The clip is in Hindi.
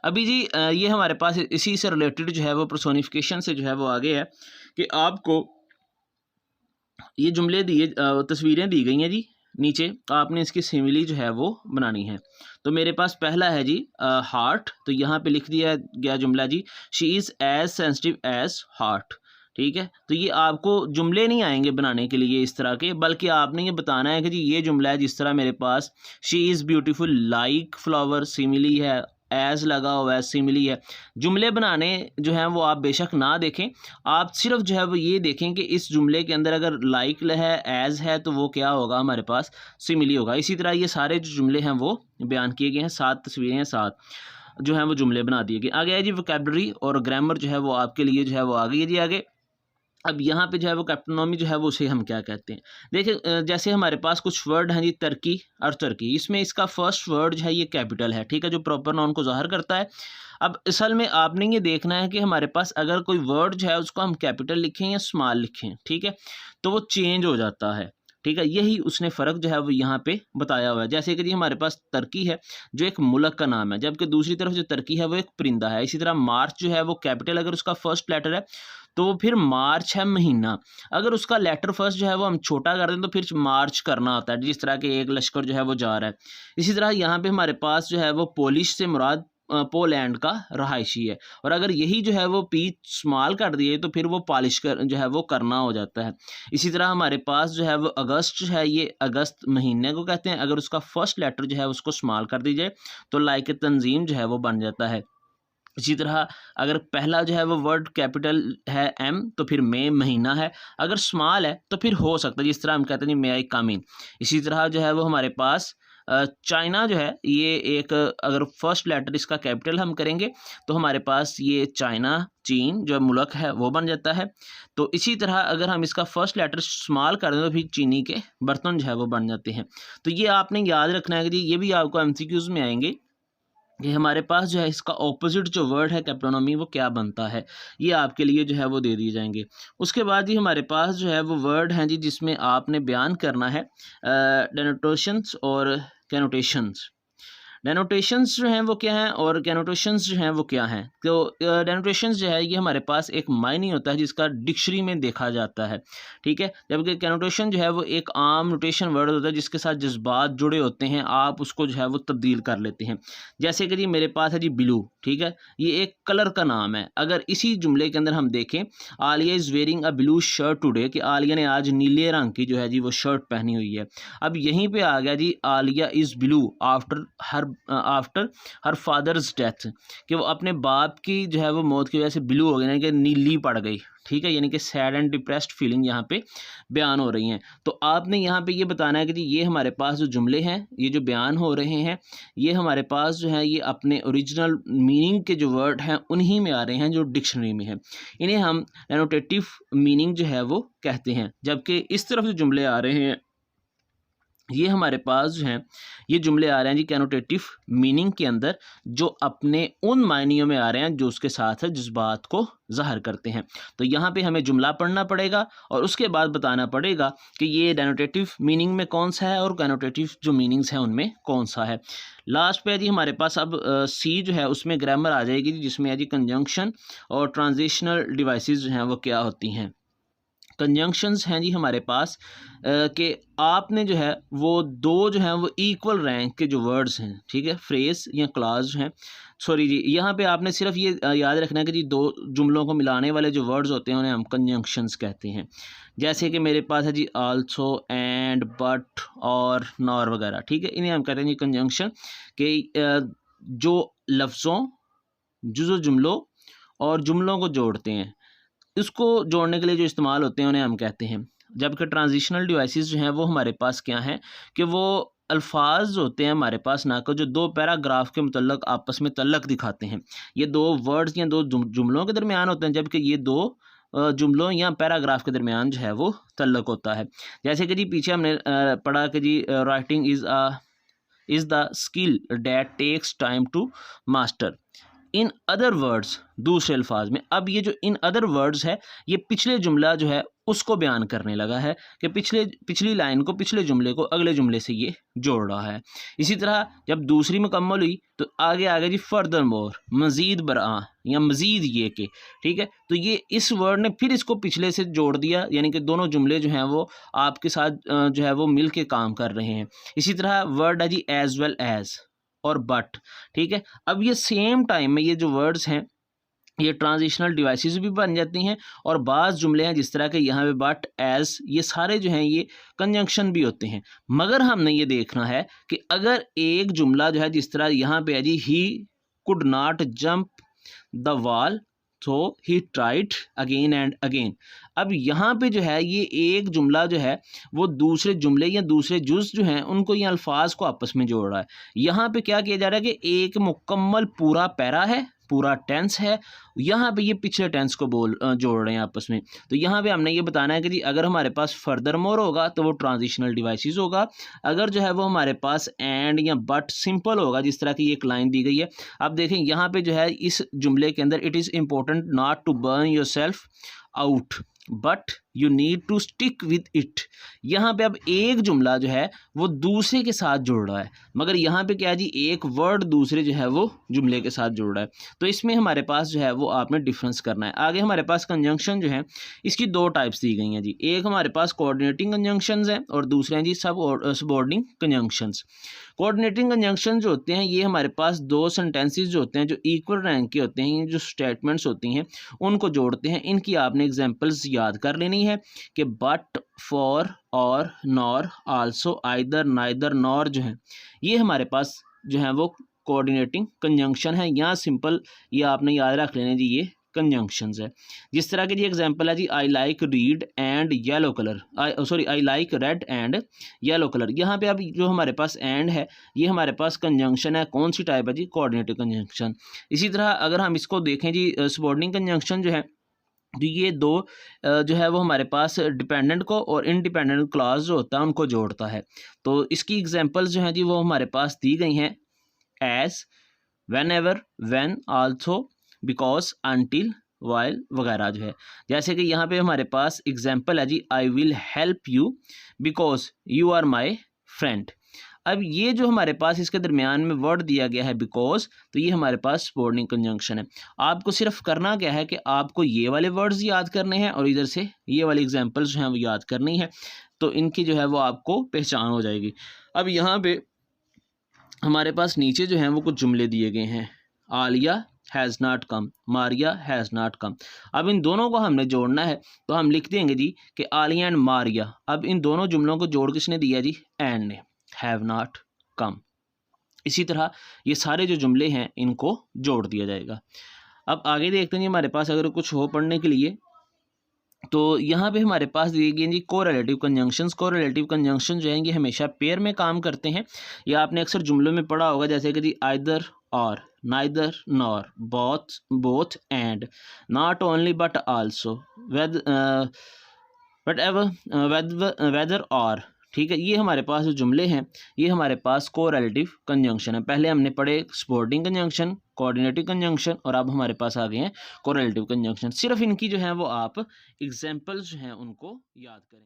अभी जी ये हमारे पास इसी से रिलेटेड जो है वो पर्सोनिफिकेशन से जो है वो आगे है कि आपको ये जुमले दिए तस्वीरें दी गई हैं जी नीचे, आपने इसकी सिमिली जो है वो बनानी है। तो मेरे पास पहला है जी हार्ट, तो यहाँ पे लिख दिया गया जुमला जी, she is as sensitive as heart. ठीक है, तो ये आपको जुमले नहीं आएंगे बनाने के लिए इस तरह के, बल्कि आपने ये बताना है कि जी ये जुमला है जिस तरह मेरे पास she is beautiful like flower, simile है, एज लगा हुआ है, सिमिली है। जुमले बनाने जो हैं वो आप बेशक ना देखें, आप सिर्फ जो है वो ये देखें कि इस जुमले के अंदर अगर लाइक है, एज है, तो वो क्या होगा हमारे पास, सिमिली होगा। इसी तरह ये सारे जो जुमले हैं वो बयान किए गए हैं, 7 तस्वीरें हैं, 7 जो हैं वो जुमले बना दिए गए। आगे है जी वोकैबुलरी और ग्रामर जो है वो आपके लिए जो है वो आ गई है जी आगे। अब यहाँ पे जो है वो कैप्टोनॉमी जो है वो उसे हम क्या कहते हैं, देखिए जैसे हमारे पास कुछ वर्ड हैं जी तुर्की और तुर्की, इसमें इसका फर्स्ट वर्ड जो है ये कैपिटल है, ठीक है, जो प्रॉपर नाउन को ज़ाहिर करता है। अब असल में आपने ये देखना है कि हमारे पास अगर कोई वर्ड जो है उसको हम कैपिटल लिखें या स्मॉल लिखें, ठीक है, तो वो चेंज हो जाता है। ठीक है, यही उसने फ़र्क जो है वो यहाँ पे बताया हुआ है। जैसे कि जी हमारे पास तुर्की है जो एक मुल्क का नाम है, जबकि दूसरी तरफ जो तुर्की है वो एक परिंदा है। इसी तरह मार्च जो है वो कैपिटल अगर उसका फर्स्ट लेटर है तो फिर मार्च है महीना, अगर उसका लेटर फर्स्ट जो है वो हम छोटा कर दें तो फिर मार्च करना होता है, जिस तरह के एक लश्कर जो है वो जा रहा है। इसी तरह यहाँ पे हमारे पास जो है वो पोलिश से मुराद पोलैंड का रहायशी है, और अगर यही जो है वो पी स्मॉल कर दिए तो फिर वो पॉलिश कर जो है वो करना हो जाता है। इसी तरह हमारे पास जो है वो अगस्त है, ये अगस्त महीने को कहते हैं, अगर उसका फर्स्ट लेटर जो है उसको स्मॉल कर दीजिए तो लाइक तंजीम जो है वो बन जाता है। इसी तरह अगर पहला जो है वो वर्ड कैपिटल है एम तो फिर मे महीना है, अगर स्मॉल है तो फिर हो सकता है जिस तरह हम कहते हैं मे आई कम इन। इसी तरह जो है वो हमारे पास चाइना जो है ये एक अगर फर्स्ट लेटर इसका कैपिटल हम करेंगे तो हमारे पास ये चाइना चीन जो मुल्क है वो बन जाता है। तो इसी तरह अगर हम इसका फर्स्ट लेटर स्मॉल कर दें तो फिर चीनी के बर्तन जो है वो बन जाते हैं। तो ये आपने याद रखना है कि ये भी आपको एमसीक्यूज़ में आएंगे कि हमारे पास जो है इसका ऑपोजिट जो वर्ड है कैप्टोनॉमी वो क्या बनता है, ये आपके लिए जो है वो दे दिए जाएंगे। उसके बाद ही हमारे पास जो है वो वर्ड हैं जी जिसमें आपने बयान करना है डेनोटेशंस और कैनोटेशंस। डेनोटेशंस जो हैं वो क्या हैं और कैनोटेशंस जो हैं वो क्या हैं। तो डेनोटेशंस जो है ये हमारे पास एक मायने होता है जिसका डिक्शनरी में देखा जाता है, ठीक है, जबकि कैनोटेशन जो है वो एक आम नोटेशन वर्ड होता है जिसके साथ जज्बात जुड़े होते हैं, आप उसको जो है वो तब्दील कर लेते हैं। जैसे कि जी मेरे पास है जी ब्लू, ठीक है, ये एक कलर का नाम है। अगर इसी जुमले के अंदर हम देखें Alia is wearing a blue shirt today, कि आलिया ने आज नीले रंग की जो है जी वो शर्ट पहनी हुई है। अब यहीं पे आ गया जी Alia is blue after her father's death, कि वो अपने बाप की जो है वो मौत की वजह से ब्लू हो गई, यानी कि नीली पड़ गई, ठीक है, यानी कि सैड एंड डिप्रेस्ड फीलिंग यहाँ पे बयान हो रही हैं। तो आपने यहाँ पे ये बताना है कि जी ये हमारे पास जो जुमले हैं, ये जो बयान हो रहे हैं, ये हमारे पास जो है ये अपने ओरिजिनल मीनिंग के जो वर्ड हैं उन्हीं में आ रहे हैं जो डिक्शनरी में है, इन्हें हम एनोटेटिव मीनिंग जो है वो कहते हैं। जबकि इस तरफ जो जुमले आ रहे हैं ये हमारे पास जो हैं ये जुमले आ रहे हैं जी कैनोटेटिव मीनिंग के अंदर, जो अपने उन मायनियों में आ रहे हैं जो उसके साथ है जिस बात को ज़ाहिर करते हैं। तो यहाँ पे हमें जुमला पढ़ना पड़ेगा और उसके बाद बताना पड़ेगा कि ये डेनोटेटिव मीनिंग में कौन सा है और कैनोटेटिव जो मीनिंग्स हैं उनमें कौन सा है। लास्ट पे है जी हमारे पास अब सी जो है उसमें ग्रामर आ जाएगी जिसमें है जी कंजंक्शन और ट्रांजिशनल डिवाइसेस जो हैं वो क्या होती हैं। कंजंक्शंस हैं जी हमारे पास कि आपने जो है वो दो जो हैं वो इक्वल रैंक के जो वर्ड्स हैं, ठीक है, फ्रेज या क्लाज हैं, सॉरी जी यहाँ पे आपने सिर्फ ये याद रखना है कि जी दो जुमलों को मिलाने वाले जो वर्ड्स होते हैं उन्हें हम कंजंक्शंस कहते हैं। जैसे कि मेरे पास है जी आल्सो एंड बट और नॉर वगैरह, ठीक है, इन्हें हम कहते हैं जी कंजंक्शन कि जो लफ्ज़ों जो जुमलों और जुमलों को जोड़ते हैं, इसको जोड़ने के लिए जो इस्तेमाल होते हैं उन्हें हम कहते हैं। जबकि ट्रांजिशनल डिवाइसेस जो हैं वो हमारे पास क्या हैं कि वो अल्फाज होते हैं हमारे पास ना को जो दो पैराग्राफ के मुतल्लक आपस में तल्लक दिखाते हैं। ये दो वर्ड्स या दो जुमलों के दरमियान होते हैं, जबकि ये दो जुमलों या पैराग्राफ के दरमियान जो है वो तल्लक होता है। जैसे कि जी पीछे हमने पढ़ा कि जी writing is the skill that takes time to master. In other words दूसरे अल्फाज में, अब ये जो इन अदर वर्ड्स है ये पिछले जुमला जो है उसको बयान करने लगा है कि पिछली लाइन को, पिछले जुमले को अगले जुमले से ये जोड़ रहा है। इसी तरह जब दूसरी मुकम्मल हुई तो आगे जी फर्दर मोर, मज़ीद बरआ या मज़ीद ये के, ठीक है। तो ये इस वर्ड ने फिर इसको पिछले से जोड़ दिया, यानी कि दोनों जुमले जो हैं वो आपके साथ जो है वो मिल के काम कर रहे हैं। इसी तरह वर्ड है जी एज़ वेल एज़ और बट, ठीक है। अब ये सेम टाइम में ये जो वर्ड्स हैं ये ट्रांजिशनल डिवाइसेस भी बन जाती हैं, और बाज़ जुमले हैं जिस तरह के यहाँ पे बट, एज़, ये सारे जो हैं ये कंजंक्शन भी होते हैं। मगर हमने ये देखना है कि अगर एक जुमला जो है जिस तरह यहाँ पे है जी he could not jump the wall so he tried again and again. अब यहाँ पे जो है ये एक जुमला जो है वो दूसरे जुमले या दूसरे जुज़ जो हैं उनको ये अल्फाज को आपस में जोड़ रहा है। यहाँ पे क्या किया जा रहा है कि एक मुकम्मल पूरा पैरा है, पूरा टेंस है, यहाँ पे ये पिछले टेंस को जोड़ रहे हैं आपस में। तो यहाँ पे हमने ये बताना है कि जी अगर हमारे पास फर्दर मोर होगा तो वो ट्रांजिशनल डिवाइसेस होगा, अगर जो है वो हमारे पास एंड या बट सिंपल होगा जिस तरह की एक लाइन दी गई है। अब देखें यहाँ पे जो है इस जुमले के अंदर it is important not to burn yourself out but you need to stick with it. यहाँ पे अब एक जुमला जो है वो दूसरे के साथ जुड़ रहा है, मगर यहाँ पे क्या है जी एक वर्ड दूसरे जो है वो जुमले के साथ जुड़ रहा है। तो इसमें हमारे पास जो है वो आपने डिफरेंस करना है। आगे हमारे पास कंजंक्शन जो है इसकी दो टाइप्स दी गई हैं जी। एक हमारे पास कोऑर्डिनेटिंग कंजंक्शंस हैं और दूसरे हैं जी सबऑर्डिनेटिंग कंजंक्शंस। कोऑर्डिनेटिंग कंजंक्शन जो होते हैं ये हमारे पास दो सेंटेंसेस जो होते हैं जो इक्वल रैंक के होते हैं, जो स्टेटमेंट्स होती हैं उनको जोड़ते हैं। इनकी आपने एग्जांपल्स याद कर लेनी है कि बट, फॉर, और, nor, also, either, neither, nor जो है ये हमारे पास जो है वो कोऑर्डिनेटिंग कंजंक्शन है। यहाँ सिंपल ये आपने याद रख लेने जी ये कंजंक्शंस है। जिस तरह की जी एग्जांपल है जी I like red and yellow colour, I like red and yellow colour. यहाँ पे अब जो हमारे पास एंड है ये हमारे पास कंजंक्शन है, कौन सी टाइप है जी कोऑर्डिनेटिव कंजंक्शन। इसी तरह अगर हम इसको देखें जी सबऑर्डिनेटिंग कंजंक्शन जो है तो ये दो जो है वो हमारे पास डिपेंडेंट को और इनडिपेंडेंट क्लॉज जो होता है उनको जोड़ता है। तो इसकी एग्जांपल्स जो हैं जी वो हमारे पास दी गई हैं as, whenever, when, also, because, until, while वगैरह जो है। जैसे कि यहाँ पे हमारे पास एग्जांपल है जी I will help you because you are my friend. अब ये जो हमारे पास इसके दरमियान में वर्ड दिया गया है बिकॉज, तो ये हमारे पास सबऑर्डिनेट कंजंक्शन है। आपको सिर्फ करना क्या है कि आपको ये वाले वर्ड्स याद करने हैं और इधर से ये वाली एग्जांपल्स जो हैं वो याद करनी है, तो इनकी जो है वो आपको पहचान हो जाएगी। अब यहाँ पे हमारे पास नीचे जो हैं वो कुछ जुमले दिए गए हैं, Alia has not come, Maria has not come. अब इन दोनों को हमने जोड़ना है तो हम लिख देंगे जी कि आलिया एंड मारिया। अब इन दोनों जुमलों को जोड़ किसने दिया जी, एंड ने, हैव नॉट कम। इसी तरह ये सारे जो जुमले हैं इनको जोड़ दिया जाएगा। अब आगे देखते हैं जी हमारे पास अगर कुछ हो पढ़ने के लिए तो यहाँ पे हमारे पास दिए गए जी कोरिलेटिव कंजंक्शंस। कोरिलेटिव कंजंक्शन जो हैं ये हमेशा पेयर में काम करते हैं। या आपने अक्सर जुमलों में पढ़ा होगा जैसे कि जी either or, neither nor, both and, not only but also, whether or, ठीक है। ये हमारे पास जो जुमले हैं ये हमारे पास कोरिलेटिव कंजंक्शन है। पहले हमने पढ़े सबऑर्डिनेटिंग कंजंक्शन, कोऑर्डिनेटिव कंजंक्शन, और अब हमारे पास आ गए हैं कोरिलेटिव कंजंक्शन। सिर्फ इनकी जो है वो आप एग्जांपल्स जो हैं उनको याद करें।